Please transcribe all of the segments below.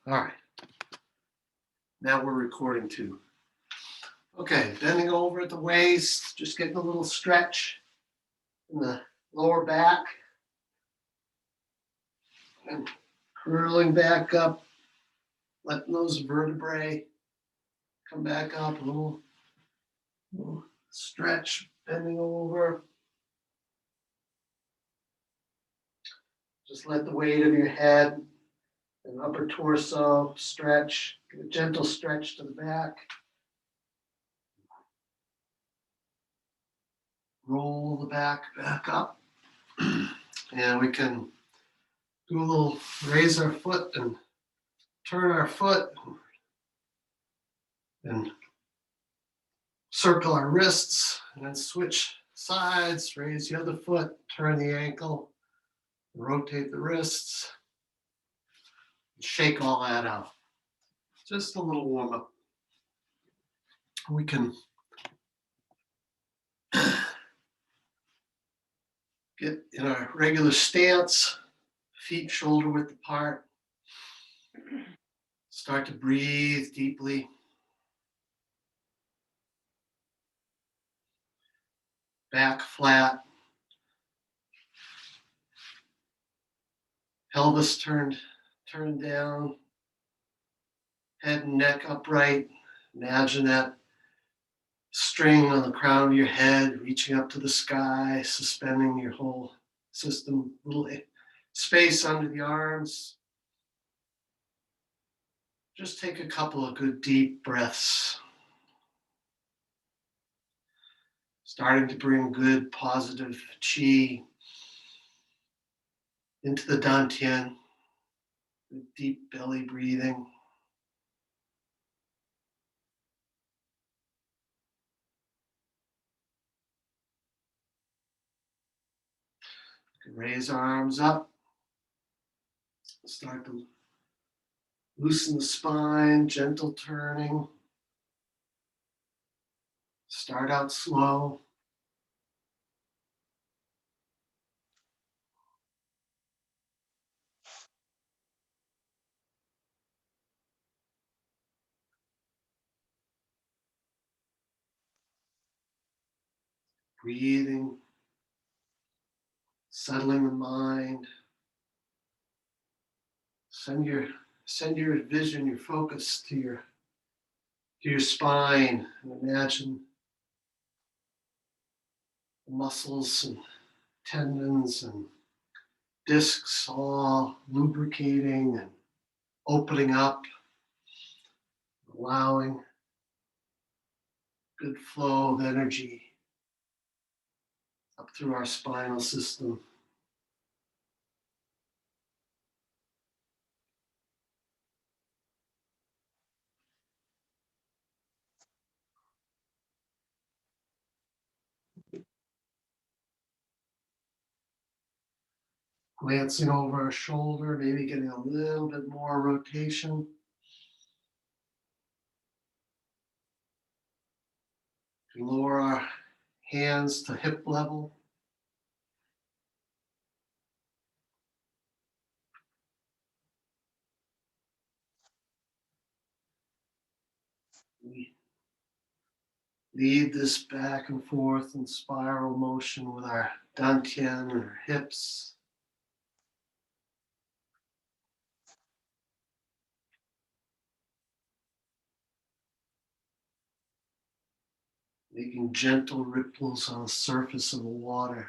All right. Now we're recording too. Okay, bending over at the waist, just getting a little stretch in the lower back. And curling back up, letting those vertebrae come back up, a little stretch, bending over. Just let the weight of your head and upper torso stretch, give a gentle stretch to the back. Roll the back up. And we can do a little raise our foot and turn our foot and circle our wrists and then switch sides, raise the other foot, turn the ankle, rotate the wrists, shake all that out. Just a little warm up. We can get in our regular stance, feet shoulder width apart. Start to breathe deeply. Back flat. Pelvis turned down. Head and neck upright. Imagine that string on the crown of your head reaching up to the sky, suspending your whole system. Little space under the arms. Just take a couple of good deep breaths. Starting to bring good positive chi into the dantian. Deep belly breathing. Raise our arms up. Start to loosen the spine, gentle turning. Start out slow. Breathing, settling the mind. Send your vision, your focus to your spine, and imagine the muscles and tendons and discs all lubricating and opening up, allowing good flow of energy up through our spinal system. Glancing over our shoulder, maybe getting a little bit more rotation. Lower our hands to hip level. We lead this back and forth in spiral motion with our dantian and our hips. Making gentle ripples on the surface of the water.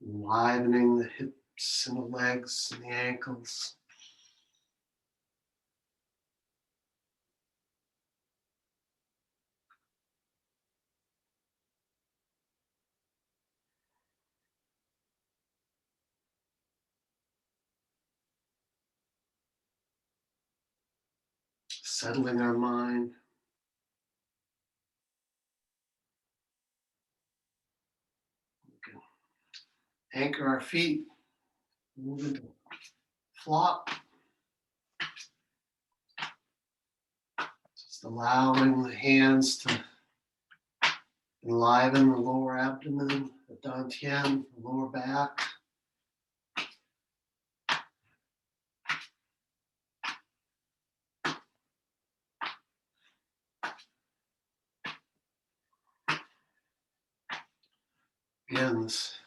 Enlivening the hips and the legs and the ankles. Settling our mind. We can anchor our feet, move into flop. Just allowing the hands to Enliven the lower abdomen, the dantian, the lower back. Again, this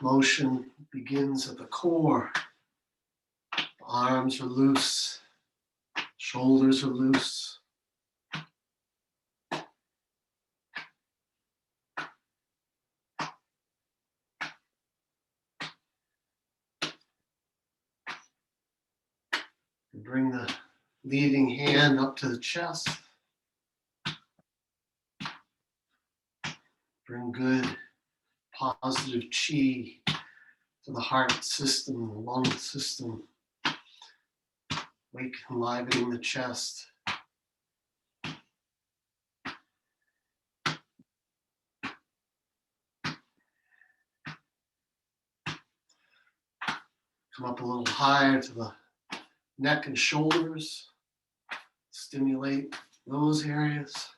motion begins at the core. The arms are loose, shoulders are loose. And bring the leading hand up to the chest. Bring good positive chi to the heart system, the lung system. Wake enlivening the chest. Come up a little higher to the neck and shoulders. Stimulate those areas.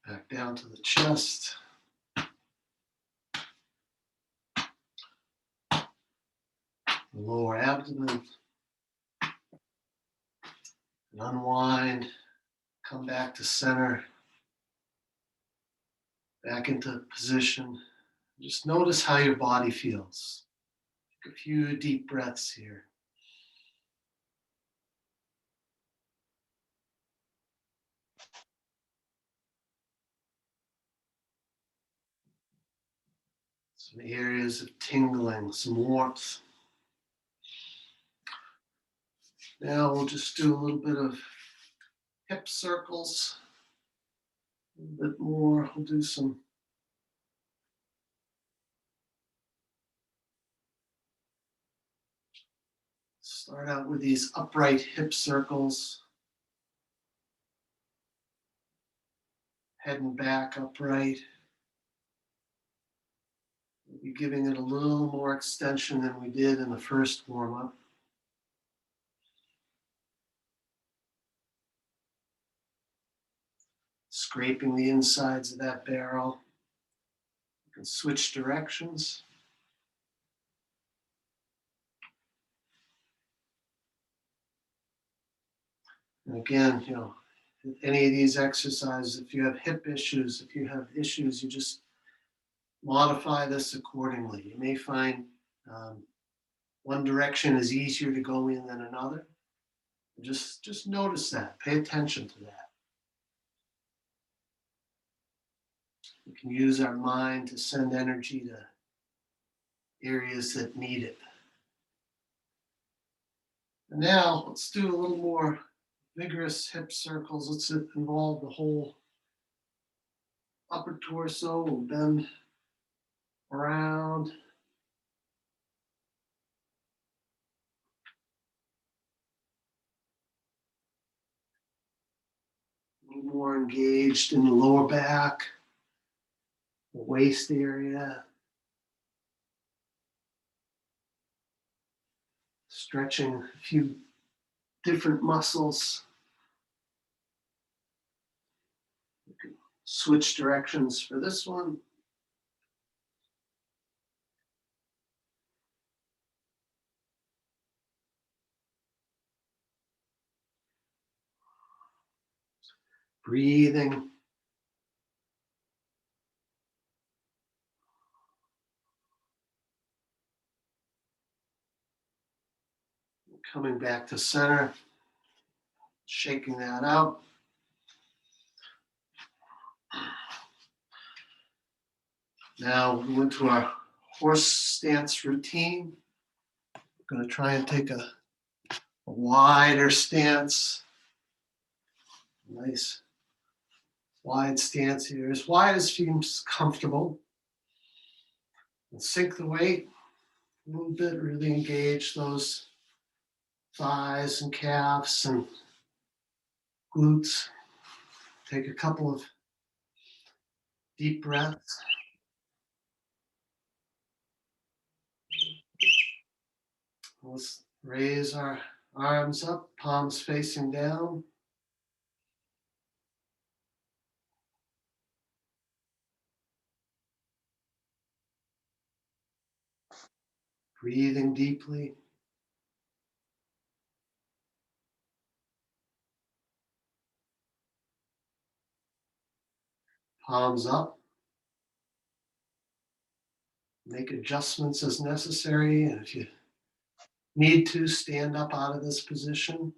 Back down to the chest. The lower abdomen. And unwind. Come back to center. Back into position. Just notice how your body feels. Take a few deep breaths here. Some areas of tingling, some warmth. Now we'll just do a little bit of hip circles. A little bit more. We'll do some start out with these upright hip circles. Head and back upright. We'll be giving it a little more extension than we did in the first warm-up. Scraping the insides of that barrel. You can switch directions. And again, any of these exercises, if you have hip issues, if you have issues, you just modify this accordingly. You may find one direction is easier to go in than another. Just notice that. Pay attention to that. We can use our mind to send energy to areas that need it. And now let's do a little more vigorous hip circles. Let's involve the whole upper torso. We'll bend around. A little more engaged in the lower back, the waist area. Stretching a few different muscles. You can switch directions for this one. Breathing. Coming back to center. Shaking that out. Now we went to our horse stance routine. We're going to try and take a wider stance. Nice wide stance here, as wide as seems comfortable. And sink the weight a little bit, really engage those thighs and calves and glutes. Take a couple of Deep breaths. Let's raise our arms up, palms facing down. Breathing deeply. Palms up. Make adjustments as necessary. And if you need to, stand up out of this position.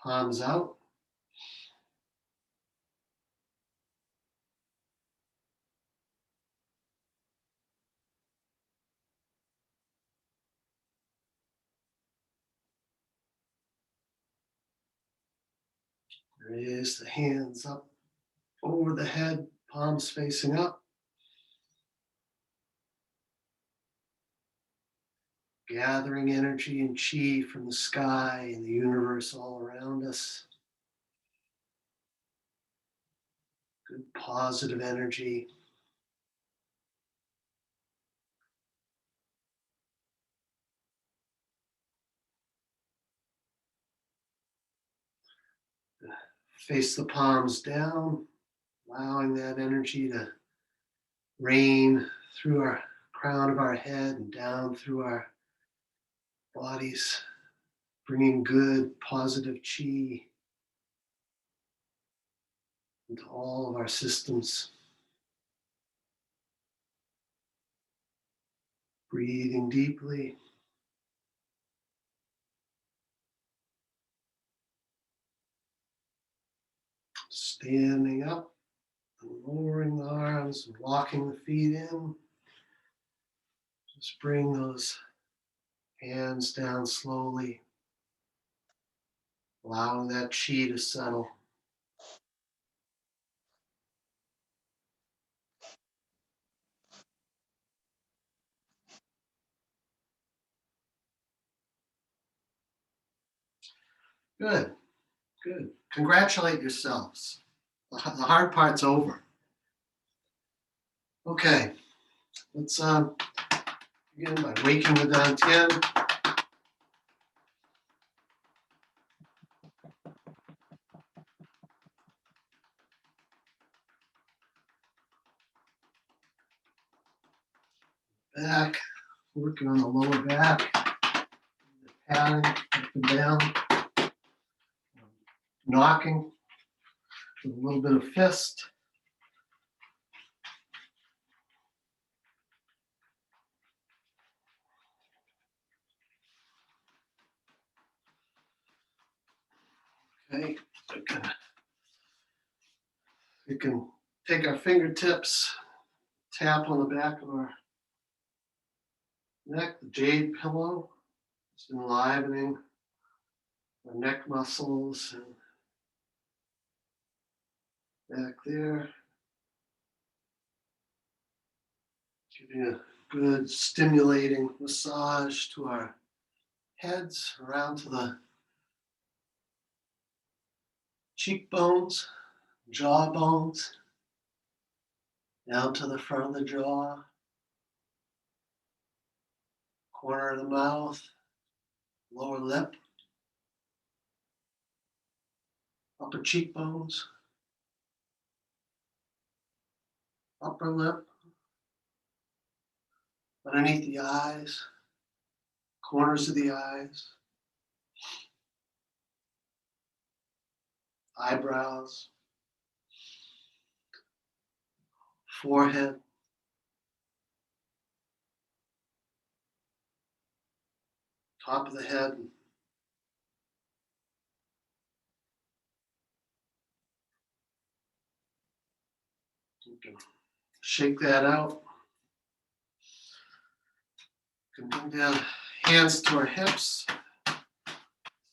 Palms out. Raise the hands up over the head, palms facing up. Gathering energy and chi from the sky and the universe all around us. Good positive energy. Face the palms down, allowing that energy to rain through our crown of our head and down through our bodies, bringing good positive chi into all of our systems. Breathing deeply. Standing up and lowering the arms and walking the feet in. Just bring those hands down slowly, allowing that chi to settle. Good, good. Congratulate yourselves. The hard part's over. Okay, let's begin by waking the dantian. Back, working on the lower back, patting up and down, knocking with a little bit of fist. Okay, we can take our fingertips, tap on the back of our neck, the jade pillow. It's enlivening our neck muscles and back there. Giving a good stimulating massage to our heads, around to the cheekbones, jaw bones, down to the front of the jaw, corner of the mouth, lower lip, upper cheekbones, upper lip, underneath the eyes, corners of the eyes, eyebrows, forehead, top of the head. You can shake that out. You can bring down hands to our hips.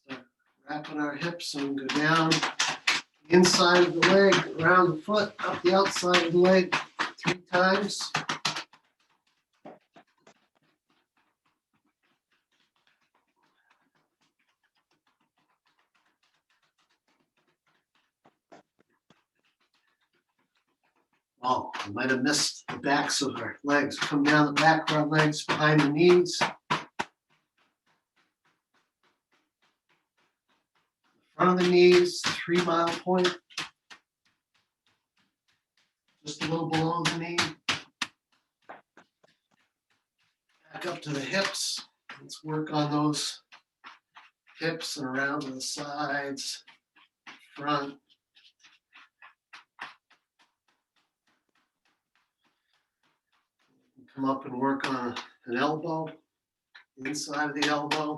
Start wrapping our hips and go down the inside of the leg, around the foot, up the outside of the leg. 3 times. Oh, I might have missed the backs of our legs. Come down the back of our legs, behind the knees. Front of the knees, 3-mile point. Just a little below the knee. Back up to the hips. Let's work on those hips and around to the sides, front. Come up and work on an elbow, inside of the elbow,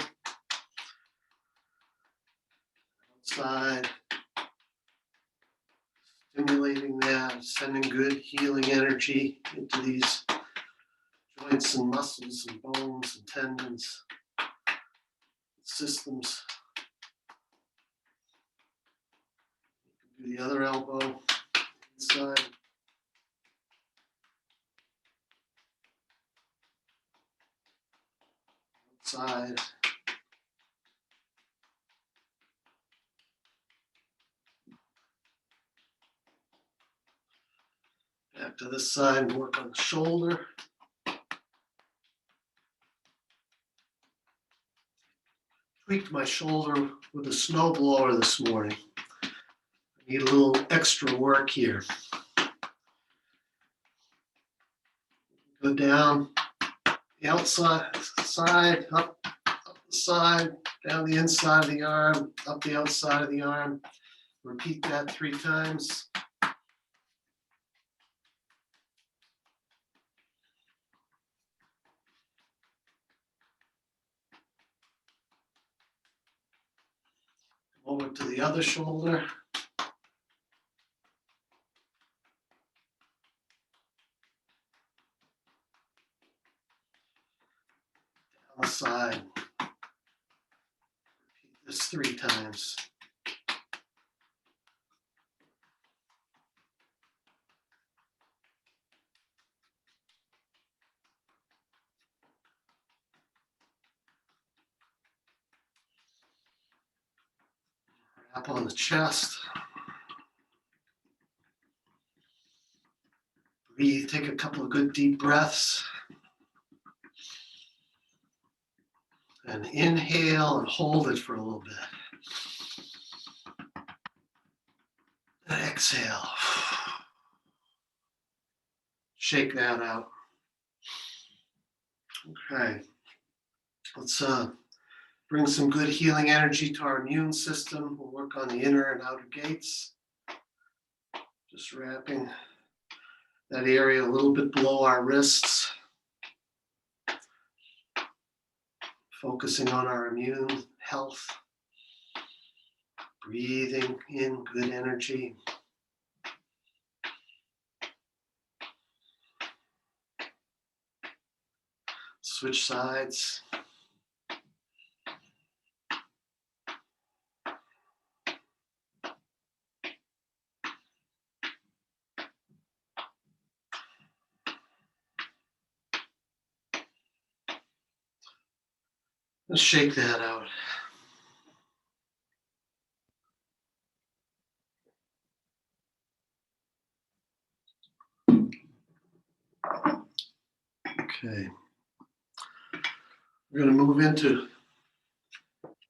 outside, stimulating that, sending good healing energy into these joints and muscles and bones and tendons, systems. Do the other elbow, inside. Outside. Back to this side and work on the shoulder. Tweaked my shoulder with a snow blower this morning. I need a little extra work here. Go down the outside, up the side, down the inside of the arm, up the outside of the arm. Repeat that 3 times. Over to the other shoulder. Down the side. Repeat this 3 times. Wrap on the chest. Breathe, take a couple of good deep breaths. And inhale and hold it for a little bit. And exhale. Shake that out. Okay. Let's bring some good healing energy to our immune system. We'll work on the inner and outer gates. Just wrapping that area a little bit below our wrists. Focusing on our immune health. Breathing in good energy. Switch sides. Let's shake that out. Okay. We're going to move into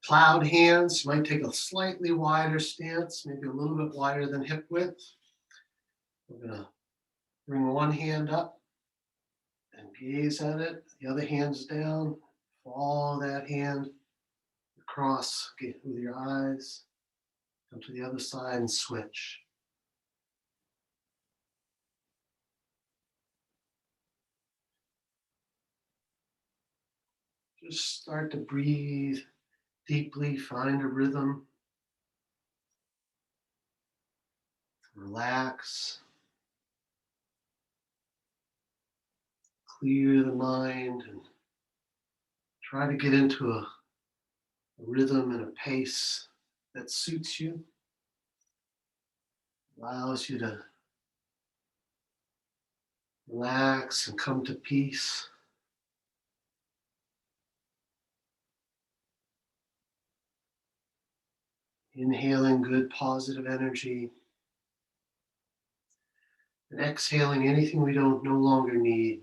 cloud hands. You might take a slightly wider stance, maybe a little bit wider than hip width. We're going to bring one hand up and gaze at it. The other hand's down. Follow that hand across with your eyes. Come to the other side and switch. Just start to breathe deeply, find a rhythm. Relax. Clear the mind and try to get into a rhythm and a pace that suits you, allows you to Relax and come to peace. Inhaling good positive energy and exhaling anything we don't no longer need.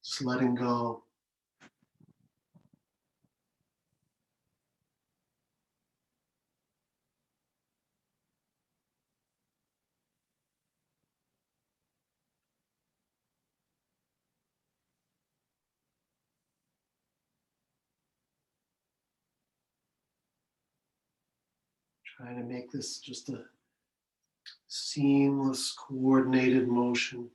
Just letting go. Trying to make this just a seamless, coordinated motion.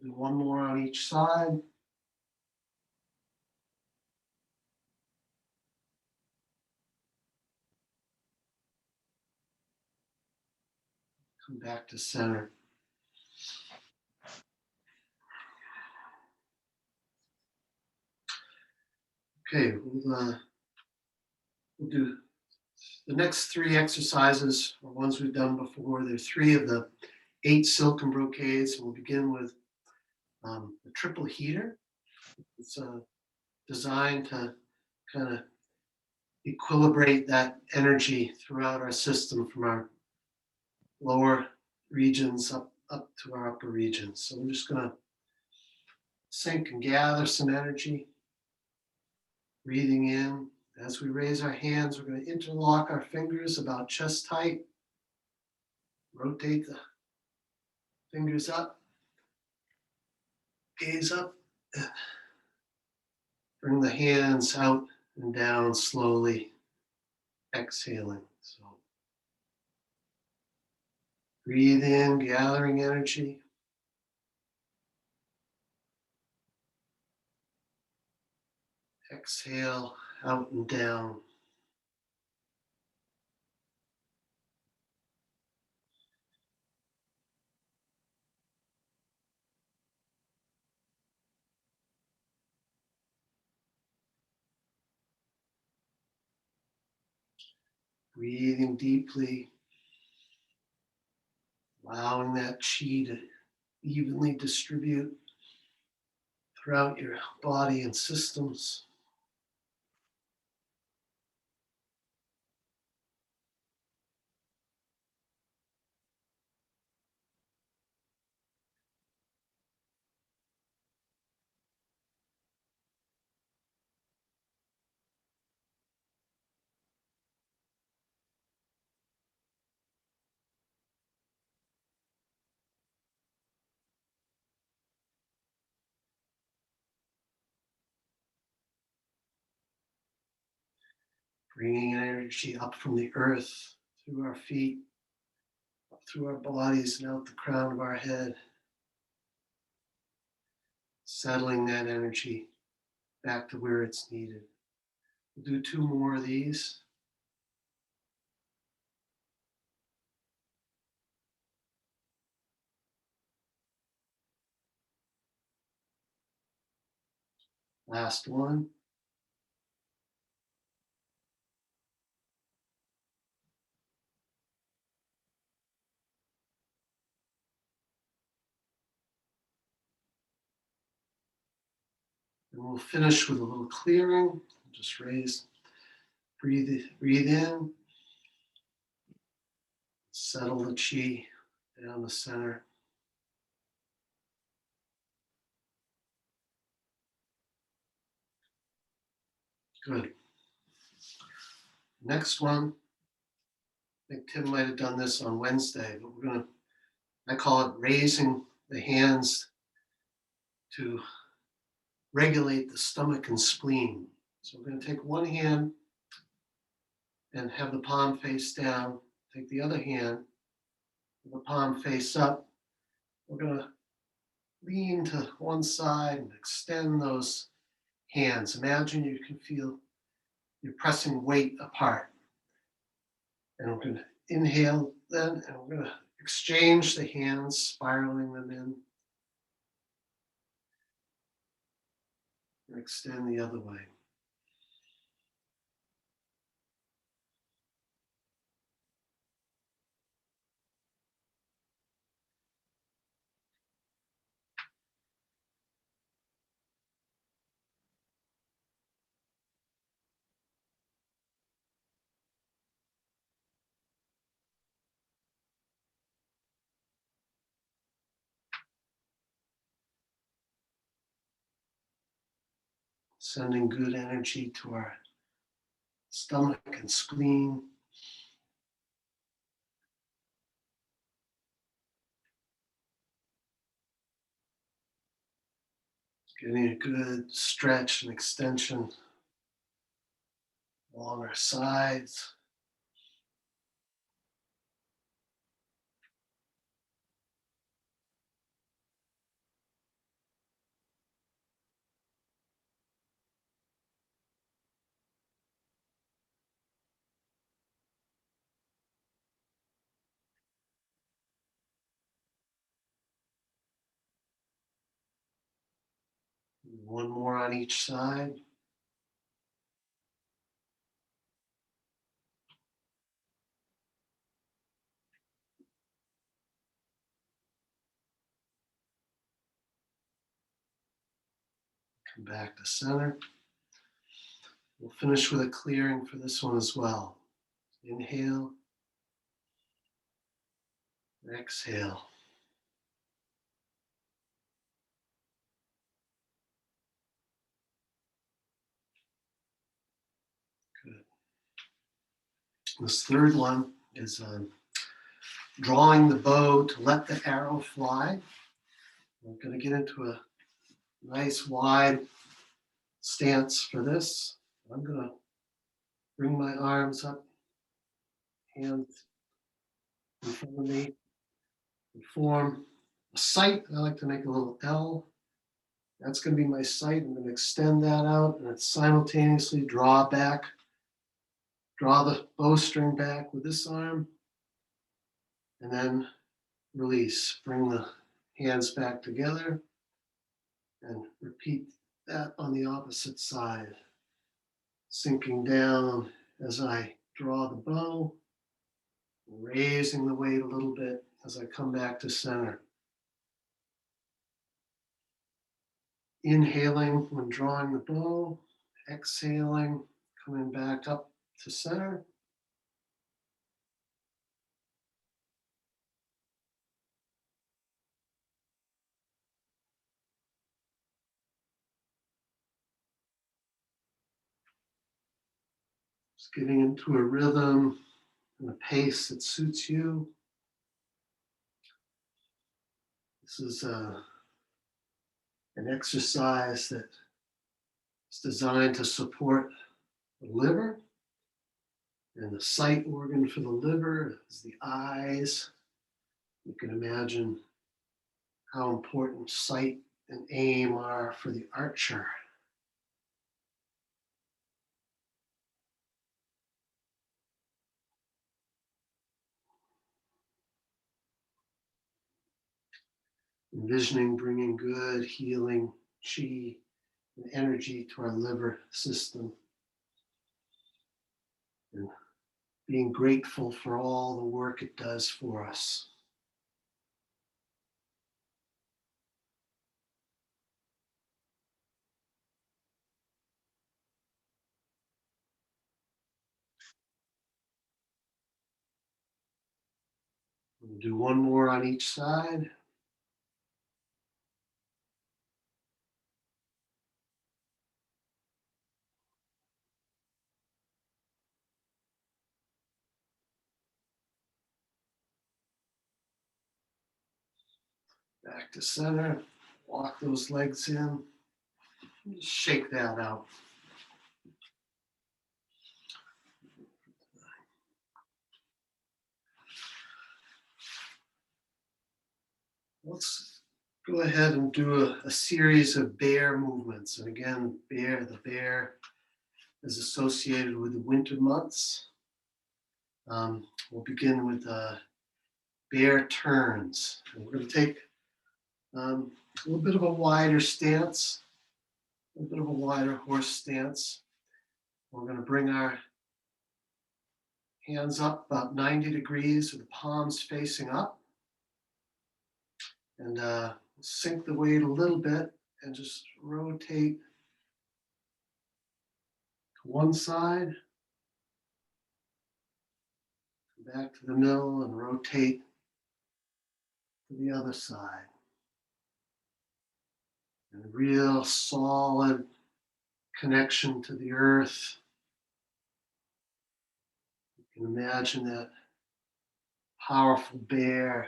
We'll do one more on each side. Come back to center. Okay, we'll do the next three exercises are ones we've done before. There's 3 of the 8 silken brocades. We'll begin with the triple heater. It's designed to kind of equilibrate that energy throughout our system from our lower regions up to our upper regions. So we're just going to sink and gather some energy, breathing in. As we raise our hands, we're going to interlock our fingers about chest height, rotate the fingers up, gaze up, bring the hands out and down slowly, exhaling. So breathe in, gathering energy. Exhale out and down. Breathing deeply, allowing that chi to evenly distribute throughout your body and systems. Bringing energy up from the earth, through our feet, up through our bodies, and out the crown of our head. Settling that energy back to where it's needed. We'll do 2 more of these. Last one. And we'll finish with a little clearing. Just breathe in, settle the chi down the center. Good. Next one, I think Tim might have done this on Wednesday, but I call it raising the hands to regulate the stomach and spleen. So we're going to take one hand and have the palm face down. Take the other hand, with the palm face up. We're going to lean to one side and extend those hands. Imagine you can feel you're pressing weight apart. And we're going to inhale then, and we're going to exchange the hands, spiraling them in, and extend the other way. Sending good energy to our stomach and spleen. Getting a good stretch and extension along our sides. One more on each side. Come back to center. We'll finish with a clearing for this one as well. Inhale, exhale. Good. This third one is drawing the bow to let the arrow fly. We're going to get into a nice wide stance for this. I'm going to bring my arms up, hands in front of me, and form a sight. I like to make a little L. That's going to be my sight. I'm going to extend that out and simultaneously draw the bowstring back with this arm, and then release. Bring the hands back together and repeat that on the opposite side. Sinking down as I draw the bow, raising the weight a little bit as I come back to center. Inhaling when drawing the bow, exhaling, coming back up to center. Just getting into a rhythm and a pace that suits you. This is an exercise that is designed to support the liver, and the sight organ for the liver is the eyes. You can imagine how important sight and aim are for the archer. Envisioning bringing good healing chi and energy to our liver system, and being grateful for all the work it does for us. We'll do one more on each side. Back to center. Walk those legs in. Just shake that out. Let's go ahead and do a series of bear movements. And again, the bear is associated with the winter months. We'll begin with bear turns. And we're going to take a little bit of a wider stance, a little bit of a wider horse stance. We're going to bring our hands up about 90 degrees with the palms facing up. And sink the weight a little bit and just rotate to one side, back to the middle, and rotate to the other side. And a real solid connection to the earth. You can imagine that powerful bear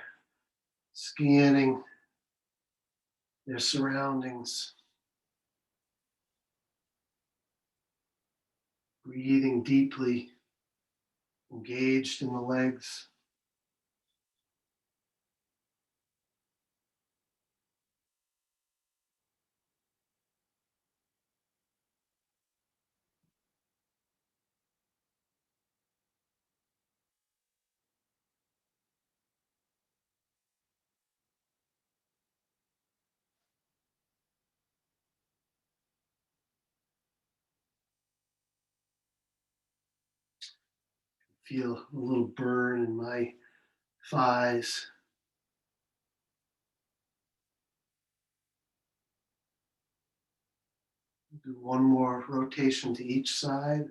scanning their surroundings, breathing deeply, engaged in the legs. Feel a little burn in my thighs. Do one more rotation to each side.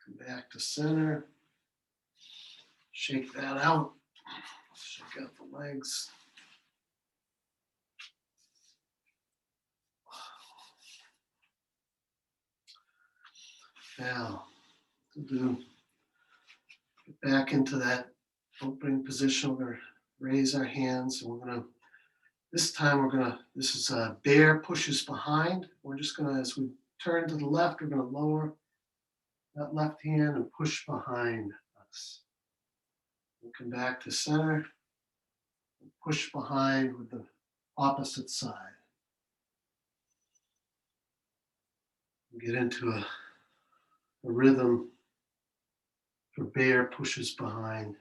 Come back to center. Shake that out. Shake out the legs. Now, we'll get back into that opening position. We're going to raise our hands, and this is a bear pushes behind. We're just going to, as we turn to the left, we're going to lower that left hand and push behind us. We'll come back to center and push behind with the opposite side. Get into a rhythm for bear pushes behind.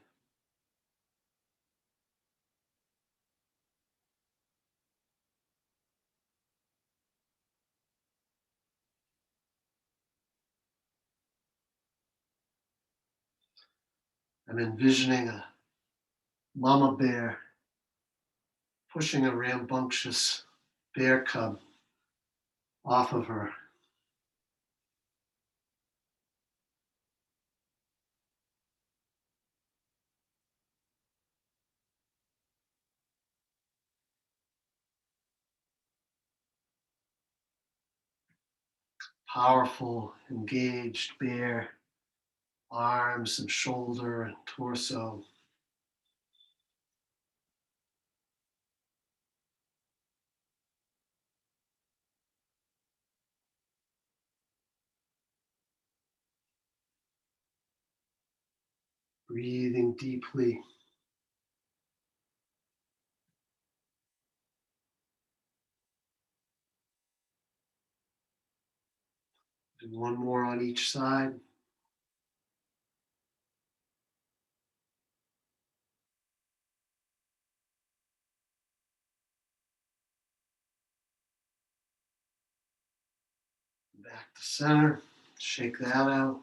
I'm envisioning a mama bear pushing a rambunctious bear cub off of her. Powerful, engaged bear, arms and shoulder and torso. Breathing deeply. Do one more on each side. Back to center. Shake that out.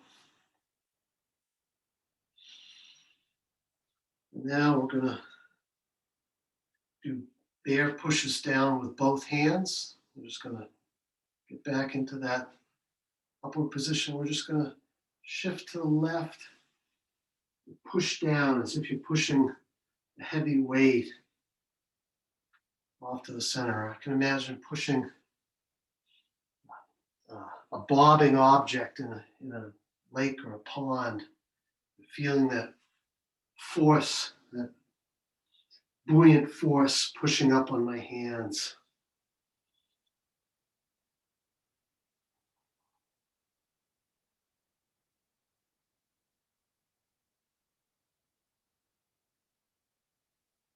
And now we're going to do bear pushes down with both hands. We're just going to get back into that upward position. We're just going to shift to the left, push down as if you're pushing a heavy weight off to the center. I can imagine pushing a bobbing object in a lake or a pond, feeling that force, that buoyant force pushing up on my hands.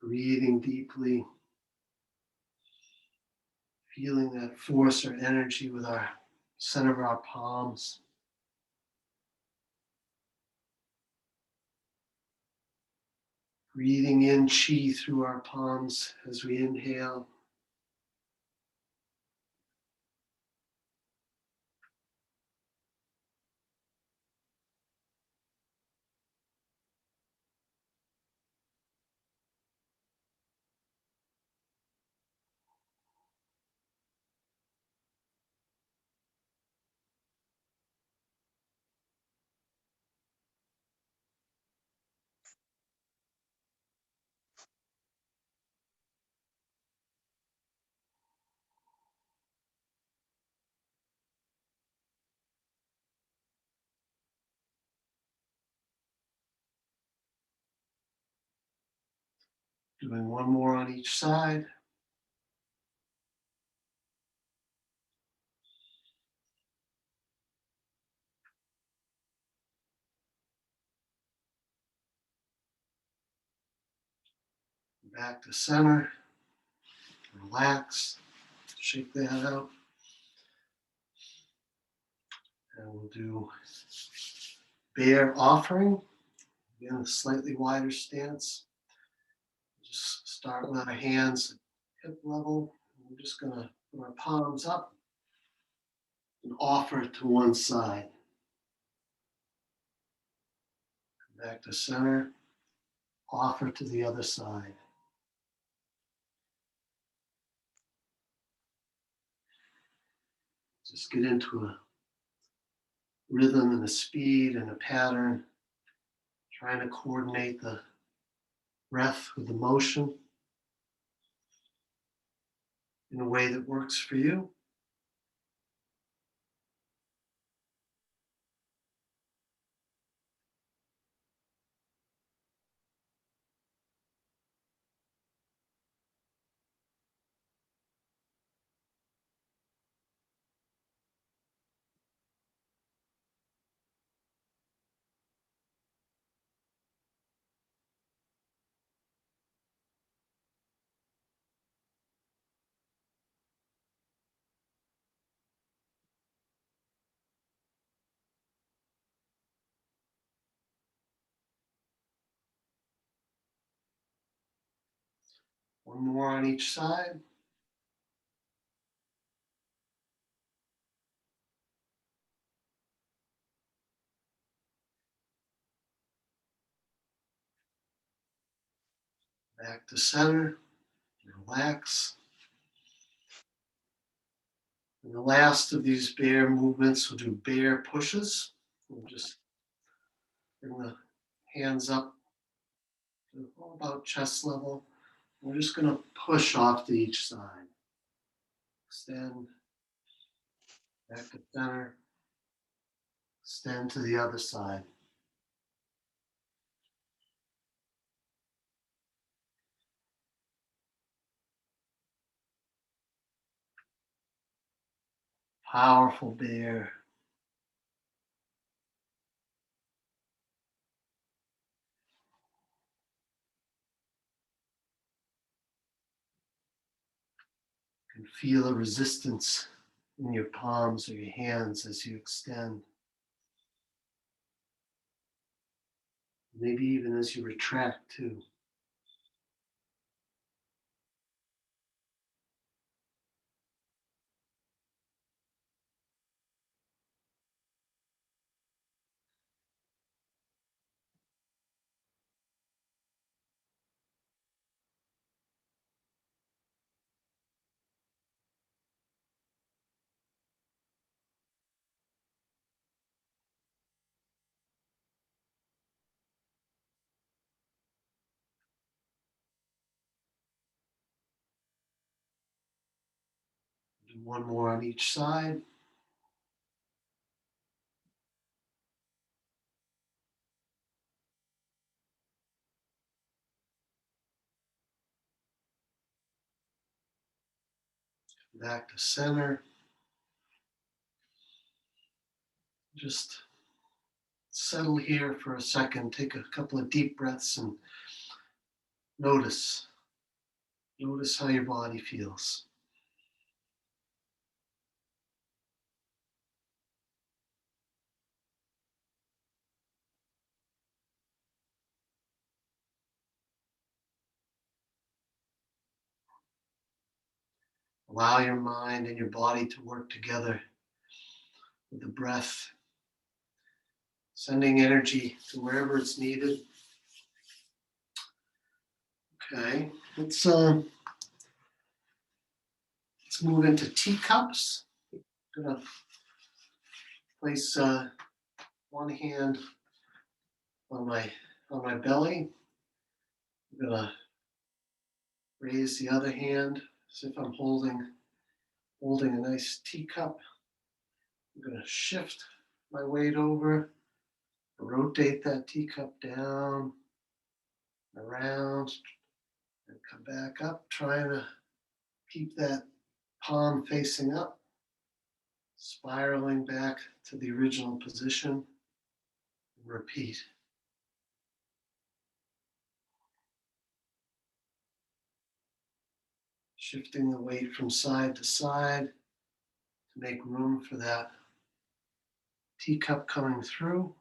Breathing deeply, feeling that force or energy with our center of our palms. Breathing in chi through our palms as we inhale. Doing one more on each side. Back to center. Relax. Shake that out. And we'll do bear offering. Again, a slightly wider stance. Just start with our hands at hip level. We're just going to put our palms up and offer to one side. Back to center. Offer to the other side. Just get into a rhythm and a speed and a pattern, trying to coordinate the breath with the motion in a way that works for you. One more on each side. Back to center. Relax. And the last of these bear movements, we'll do bear pushes. We'll just bring the hands up to about chest level. We're just going to push off to each side. Extend. Back to center. Extend to the other side. Powerful bear. You can feel a resistance in your palms or your hands as you extend. Maybe even as you retract too. Do one more on each side. Back to center. Just settle here for a second. Take a couple of deep breaths and notice Notice how your body feels. Allow your mind and your body to work together with the breath, sending energy to wherever it's needed. Okay, let's move into teacups. I'm gonna place one hand on my belly. I'm gonna raise the other hand as if I'm holding a nice teacup. I'm gonna shift my weight over, rotate that teacup down, around, and come back up, trying to keep that palm facing up, spiraling back to the original position. Repeat. Shifting the weight from side to side to make room for that teacup coming through.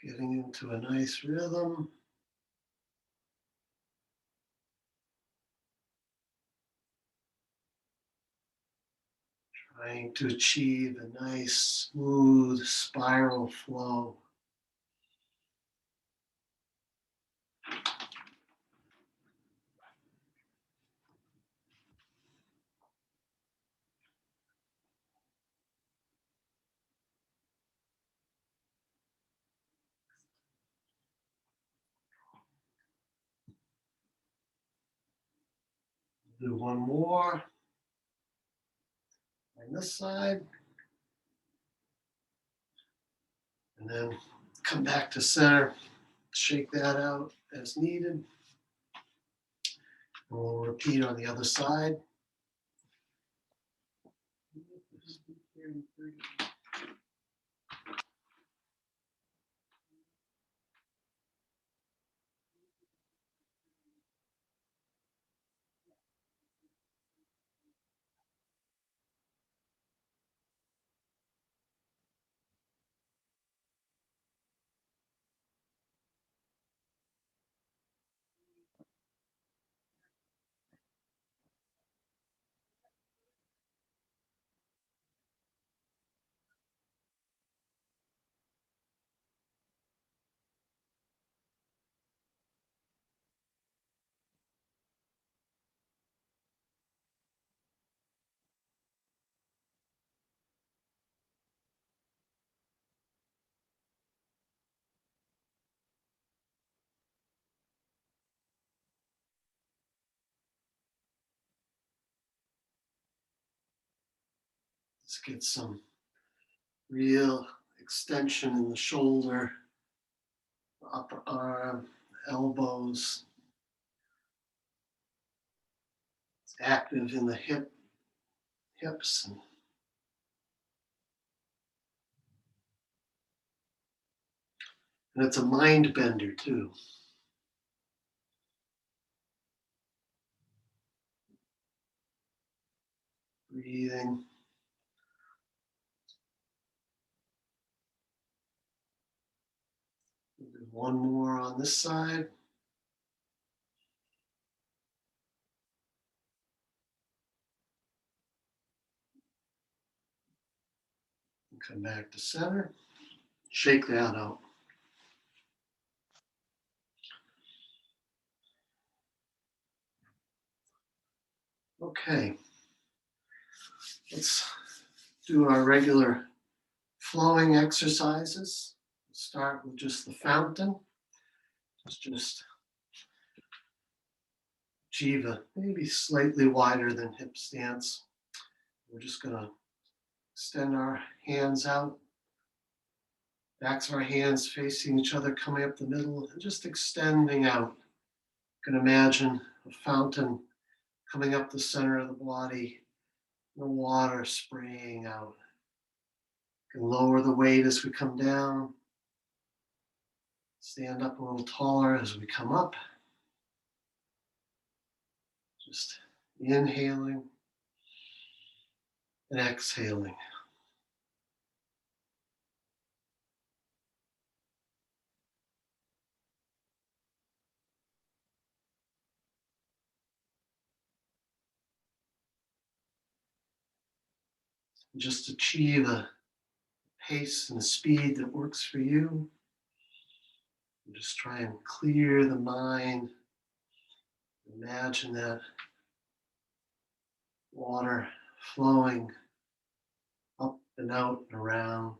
Getting into a nice rhythm. Trying to achieve a nice, smooth spiral flow. Do one more on this side. And then come back to center. Shake that out as needed. And we'll repeat on the other side. Let's get some real extension in the shoulder, upper arm, elbows. It's active in the hips. And it's a mind bender too. Breathing. One more on this side. Come back to center. Shake that out. Okay. Let's do our regular flowing exercises. Start with just the fountain. It's just Jiva, maybe slightly wider than hip stance. We're just going to extend our hands out, backs of our hands facing each other, coming up the middle, and just extending out. You can imagine a fountain coming up the center of the body, the water spraying out. You can lower the weight as we come down, stand up a little taller as we come up. Just inhaling and exhaling. Just achieve a pace and a speed that works for you. And just try and clear the mind. Imagine that water flowing up and out and around.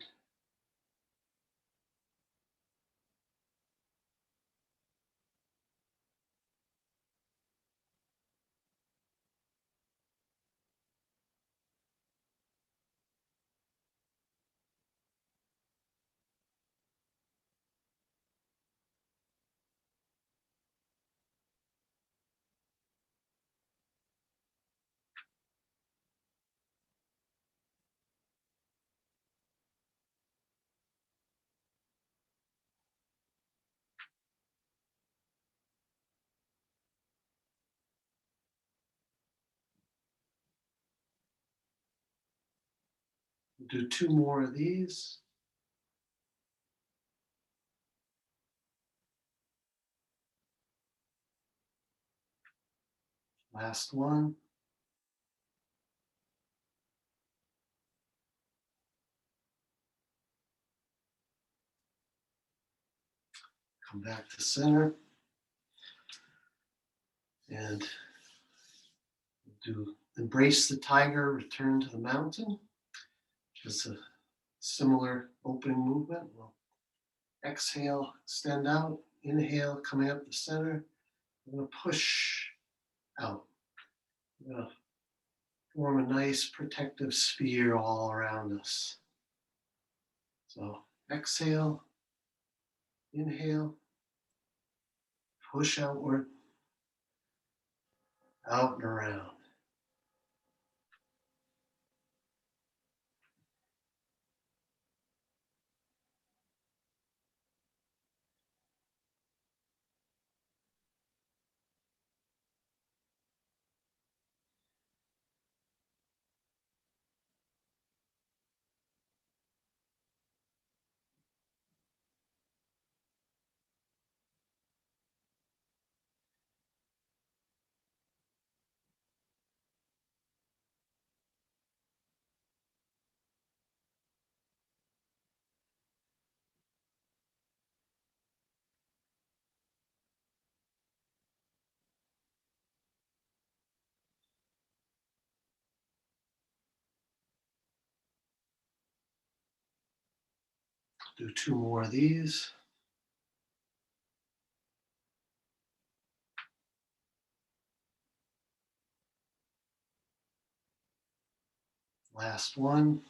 Do two more of these. Last one. Come back to center. And do embrace the tiger, return to the mountain. Just a similar opening movement. We'll exhale, extend out. Inhale, coming up the center. We're going to push out. We're going to form a nice protective sphere all around us. So exhale, inhale, push outward, out and around. Do two more of these. Last one.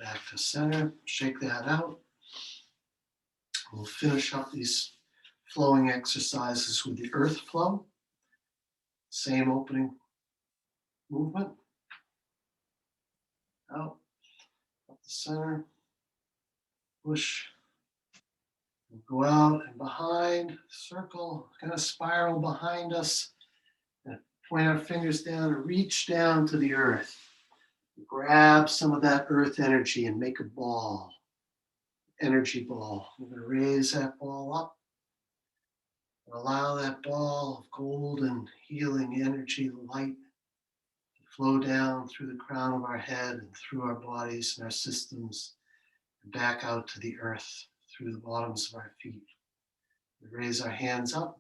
Back to center, shake that out. We'll finish up these flowing exercises with the earth flow. Same opening movement. Out, up the center, push, and go out and behind, circle, kind of spiral behind us, and point our fingers down and reach down to the earth. Grab some of that earth energy and make a ball, energy ball. We're going to raise that ball up and allow that ball of golden healing energy, light, to flow down through the crown of our head and through our bodies and our systems and back out to the earth through the bottoms of our feet. We raise our hands up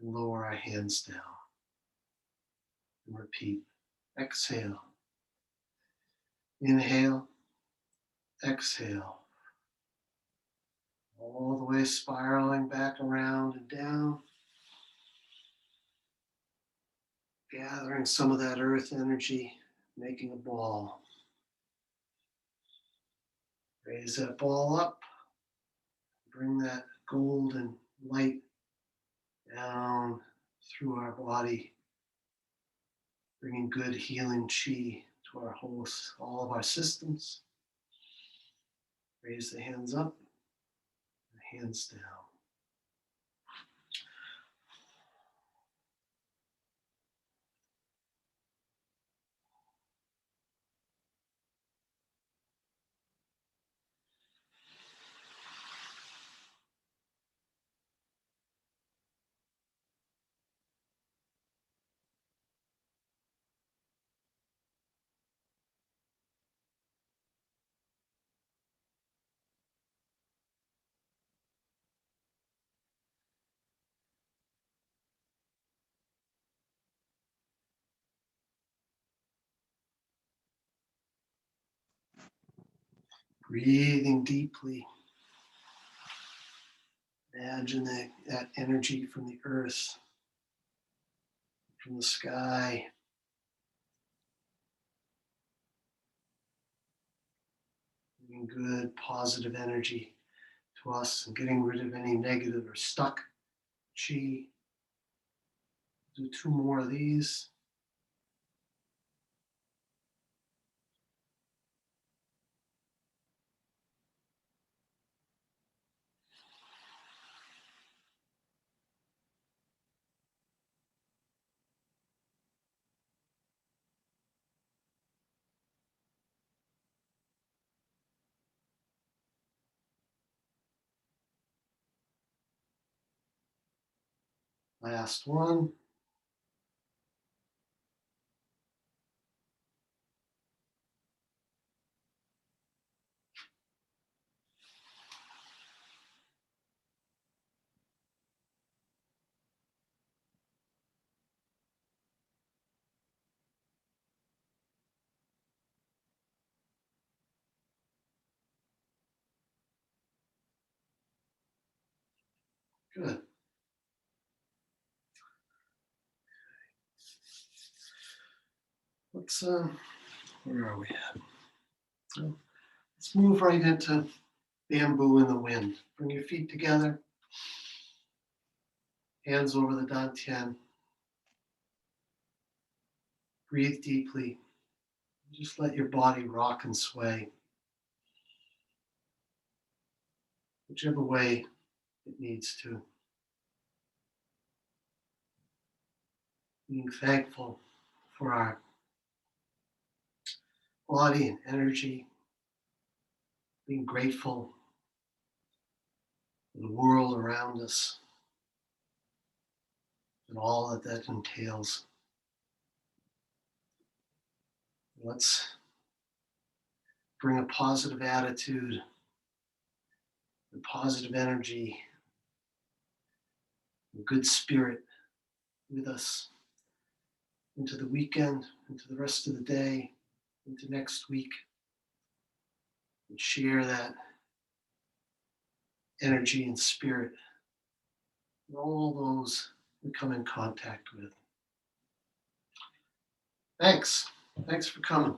and lower our hands down. And repeat. Exhale. Inhale, exhale, all the way spiraling back around and down, gathering some of that earth energy, making a ball. Raise that ball up, bring that golden light down through our body, bringing good healing chi to our hosts, all of our systems. Raise the hands up, the hands down. Breathing deeply. Imagine that energy from the earth, from the sky, bringing good positive energy to us and getting rid of any negative or stuck chi. Do two more of these. Last one. Good. Let's where are we at? Oh, let's move right into bamboo in the wind. Bring your feet together, hands over the dantian. Breathe deeply. Just let your body rock and sway, whichever way it needs to. Being thankful for our body and energy, being grateful for the world around us and all that that entails. Let's bring a positive attitude and positive energy and good spirit with us into the weekend, into the rest of the day, into next week, and share that energy and spirit with all those we come in contact with. Thanks. Thanks for coming.